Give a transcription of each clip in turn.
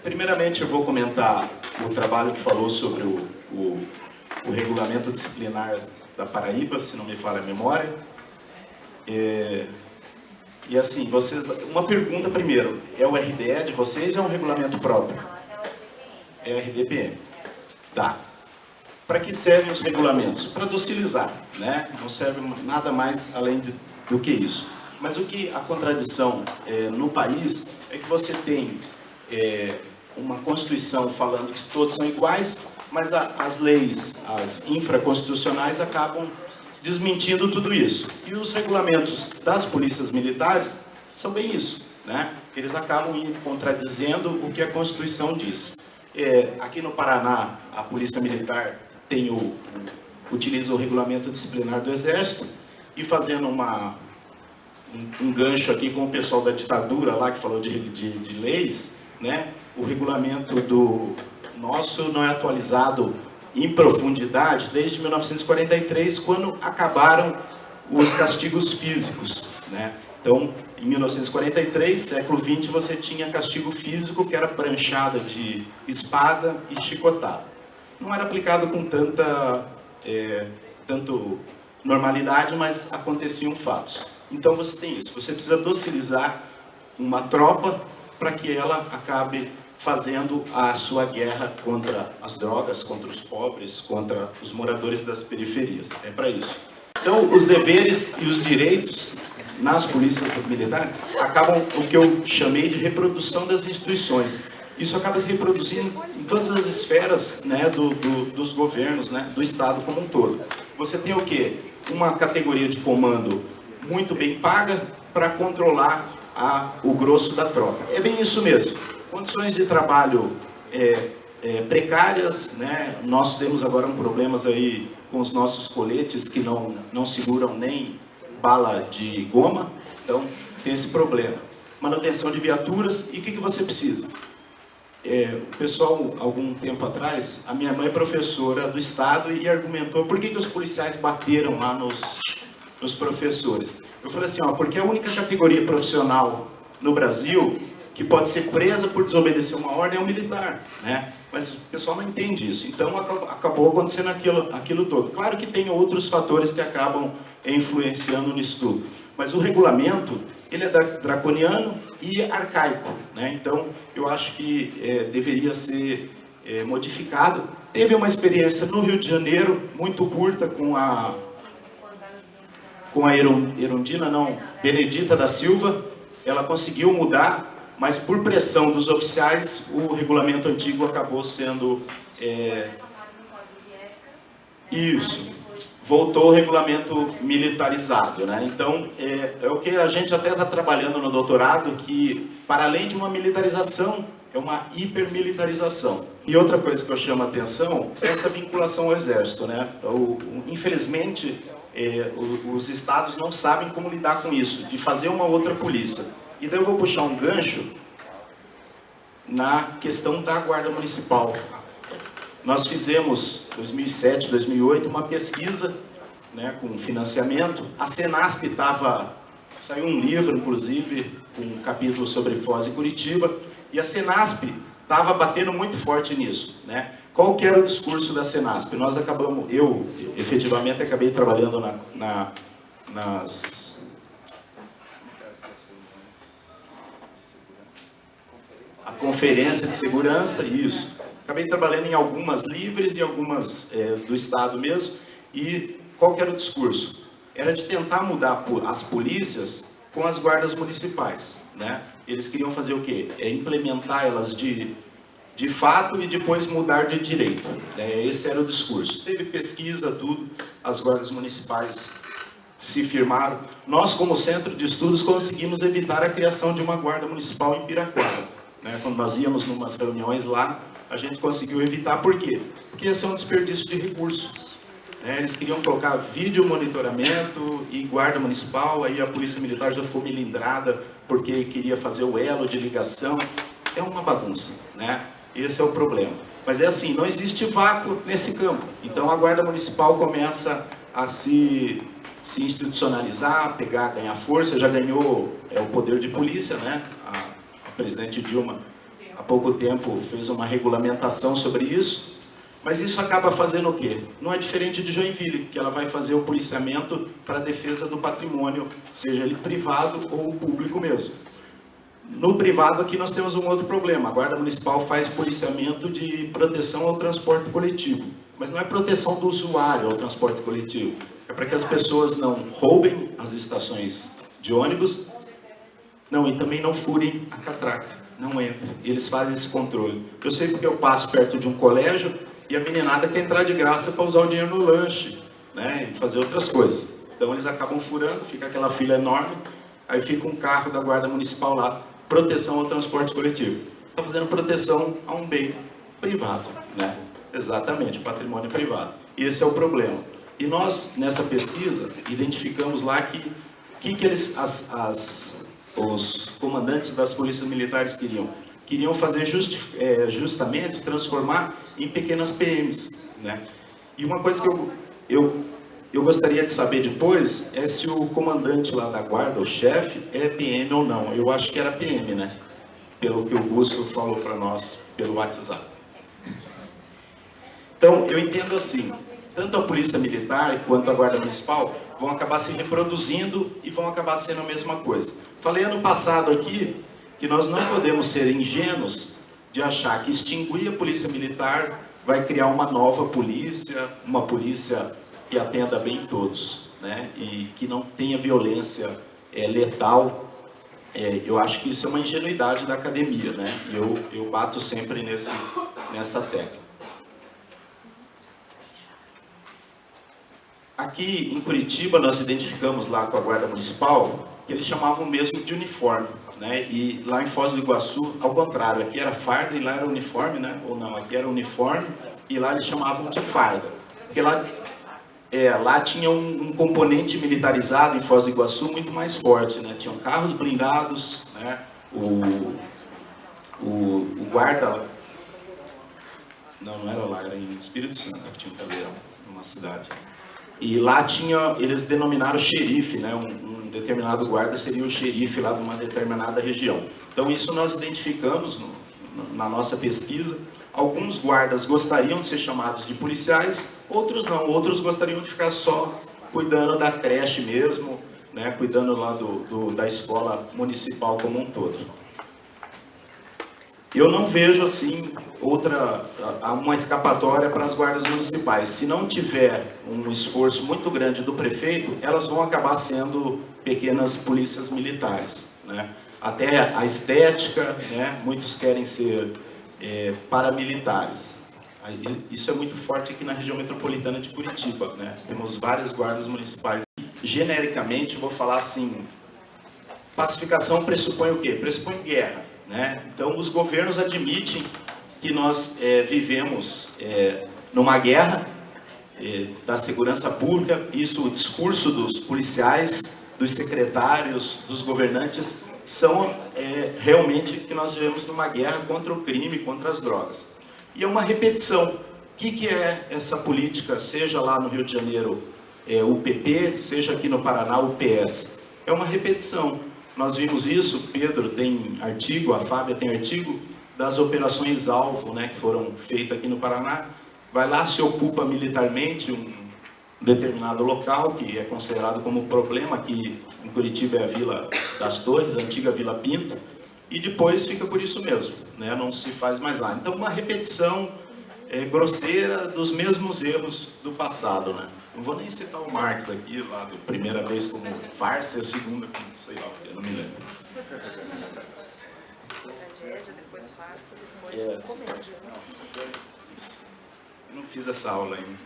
Primeiramente, eu vou comentar o trabalho que falou sobre o regulamento disciplinar da Paraíba, se não me falha a memória. E assim, uma pergunta primeiro, é o RDE de vocês ou é um regulamento próprio? É o RDPM. Tá. Para que servem os regulamentos? Para docilizar, né? Não serve nada mais além do que isso. Mas o que a contradição no país é que você tem uma Constituição falando que todos são iguais, mas as leis, as infraconstitucionais acabam desmentindo tudo isso. E os regulamentos das polícias militares são bem isso, né? Eles acabam contradizendo o que a Constituição diz. Aqui no Paraná, a Polícia Militar utiliza o regulamento disciplinar do Exército, e fazendo um gancho aqui com o pessoal da ditadura lá, que falou de leis, né? O regulamento do nosso não é atualizado em profundidade desde 1943, quando acabaram os castigos físicos, né? Então, em 1943, século XX, você tinha castigo físico, que era pranchada de espada e chicotada. Não era aplicado com tanto normalidade, mas aconteciam fatos. Então você tem isso, você precisa docilizar uma tropa para que ela acabe fazendo a sua guerra contra as drogas, contra os pobres, contra os moradores das periferias. É para isso. Então, os deveres e os direitos nas polícias militares acabam o que eu chamei de reprodução das instituições. Isso acaba se reproduzindo em todas as esferas, né, dos governos, né, do Estado como um todo. Você tem o quê? Uma categoria de comando muito bem paga para controlar o grosso da tropa. É bem isso mesmo. Condições de trabalho precárias, né? Nós temos agora problemas aí com os nossos coletes que não seguram nem bala de goma, então tem esse problema. Manutenção de viaturas, e o que você precisa? O pessoal, algum tempo atrás, a minha mãe é professora do Estado e argumentou por que os policiais bateram lá nos professores. Eu falei assim, porque a única categoria profissional no Brasil que pode ser presa por desobedecer uma ordem é o militar, né? Mas o pessoal não entende isso, então acabou acontecendo aquilo todo. Claro que tem outros fatores que acabam influenciando nisso tudo, mas o regulamento, ele é draconiano e arcaico, né? Então eu acho que deveria ser modificado. Teve uma experiência no Rio de Janeiro, muito curta, com a Benedita da Silva. Ela conseguiu mudar, mas por pressão dos oficiais, o regulamento antigo acabou sendo... Isso, voltou o regulamento militarizado, né? Então, é o que a gente até está trabalhando no doutorado, que, para além de uma militarização, é uma hipermilitarização. E outra coisa que eu chamo a atenção é essa vinculação ao Exército, né? Infelizmente, os estados não sabem como lidar com isso, de fazer uma outra polícia. E daí eu vou puxar um gancho na questão da Guarda Municipal. Nós fizemos, em 2007, 2008, uma pesquisa, né, com financiamento. A Senasp saiu um livro, inclusive, com um capítulo sobre Foz e Curitiba, e a Senasp estava batendo muito forte nisso, né? Qual que era o discurso da Senasp? Eu efetivamente acabei trabalhando a conferência de segurança, isso. Acabei trabalhando em algumas livres e algumas do Estado mesmo. E qual que era o discurso? Era de tentar mudar as polícias com as guardas municipais, né? Eles queriam fazer o quê? Implementar elas de fato e depois mudar de direito. Esse era o discurso. Teve pesquisa, tudo, as guardas municipais se firmaram. Nós, como centro de estudos, conseguimos evitar a criação de uma guarda municipal em Piraquara, né? Quando nós íamos em umas reuniões lá, a gente conseguiu evitar. Por quê? Porque ia ser um desperdício de recursos. Eles queriam colocar vídeo monitoramento e guarda municipal, aí a Polícia Militar já ficou melindrada porque queria fazer o elo de ligação. É uma bagunça, né? Esse é o problema. Mas é assim, não existe vácuo nesse campo. Então a Guarda Municipal começa a se institucionalizar, ganhar força, já ganhou o poder de polícia, né? A presidente Dilma, há pouco tempo, fez uma regulamentação sobre isso, mas isso acaba fazendo o quê? Não é diferente de Joinville, que ela vai fazer o policiamento para a defesa do patrimônio, seja ele privado ou público mesmo. No privado aqui nós temos um outro problema. A Guarda Municipal faz policiamento de proteção ao transporte coletivo. Mas não é proteção do usuário ao transporte coletivo. É para que as pessoas não roubem as estações de ônibus, não, e também não furem a catraca. Não entra. Eles fazem esse controle. Eu sei porque eu passo perto de um colégio e a meninada quer entrar de graça para usar o dinheiro no lanche, né, e fazer outras coisas. Então eles acabam furando, fica aquela fila enorme, aí fica um carro da Guarda Municipal lá, proteção ao transporte coletivo. Está fazendo proteção a um bem privado, né? Exatamente, patrimônio privado. E esse é o problema. E nós, nessa pesquisa, identificamos lá que eles, os comandantes das polícias militares queriam. Queriam fazer justamente transformar em pequenas PMs, né? E uma coisa que eu gostaria de saber depois é se o comandante lá da guarda, o chefe, é PM ou não. Eu acho que era PM, né? Pelo que o Gusto falou para nós pelo WhatsApp. Então, eu entendo assim, tanto a Polícia Militar quanto a Guarda Municipal vão acabar se reproduzindo e vão acabar sendo a mesma coisa. Falei ano passado aqui que nós não podemos ser ingênuos de achar que extinguir a Polícia Militar vai criar uma nova polícia, uma polícia que atenda bem todos, né? E que não tenha violência letal. Eu acho que isso é uma ingenuidade da academia, né? Eu bato sempre nessa tecla. Aqui em Curitiba nós identificamos lá com a Guarda Municipal que eles chamavam mesmo de uniforme, né? E lá em Foz do Iguaçu, ao contrário, aqui era farda e lá era uniforme, né? Ou não, aqui era uniforme e lá eles chamavam de farda. Porque lá tinha um componente militarizado em Foz do Iguaçu muito mais forte, né? Tinham carros blindados, né? O guarda... Não era lá, era em Espírito Santo que tinha um Caldeirão, numa cidade. E lá eles denominaram xerife, né? Um determinado guarda seria o xerife lá de uma determinada região. Então isso nós identificamos na nossa pesquisa. Alguns guardas gostariam de ser chamados de policiais, outros não, outros gostariam de ficar só cuidando da creche mesmo, né? Cuidando lá da escola municipal como um todo. Eu não vejo assim uma escapatória para as guardas municipais. Se não tiver um esforço muito grande do prefeito, elas vão acabar sendo pequenas polícias militares, né? Até a estética, né? Muitos querem ser paramilitares. Isso é muito forte aqui na região metropolitana de Curitiba, né? Temos várias guardas municipais. Genericamente, vou falar assim, pacificação pressupõe o quê? Pressupõe guerra, né? Então, os governos admitem que nós vivemos numa guerra da segurança pública. Isso, o discurso dos policiais, dos secretários, dos governantes, são realmente que nós vivemos numa guerra contra o crime, contra as drogas. E é uma repetição. O que é essa política, seja lá no Rio de Janeiro o PP, seja aqui no Paraná o PS? É uma repetição. Nós vimos isso, Pedro tem artigo, a Fábia tem artigo, das operações alvo, né, que foram feitas aqui no Paraná. Vai lá, se ocupa militarmente um determinado local, que é considerado como problema, que em Curitiba é a Vila das Torres, a antiga Vila Pinto, e depois fica por isso mesmo, né, não se faz mais lá. Então, uma repetição grosseira dos mesmos erros do passado, né? Não vou nem citar o Marx aqui, lá da primeira vez como farsa, a segunda como, sei lá, eu não me lembro. Tragédia, depois farsa, depois comédia. Eu não fiz essa aula ainda.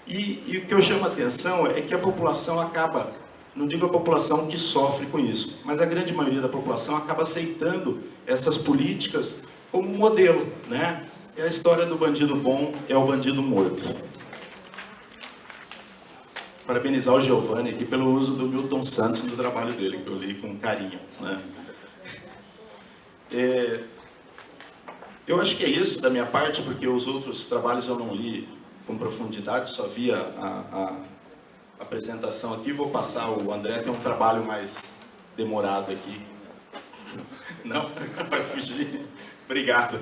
E o que eu chamo a atenção é que a população acaba, não digo a população que sofre com isso, mas a grande maioria da população acaba aceitando essas políticas como modelo, né? É a história do bandido bom, é o bandido morto. Parabenizar o Giovanni aqui pelo uso do Milton Santos no trabalho dele, que eu li com carinho, né? Eu acho que é isso da minha parte, porque os outros trabalhos eu não li com profundidade, só vi a apresentação aqui. Vou passar, o André tem um trabalho mais demorado aqui. Não? Vai fugir? Obrigado.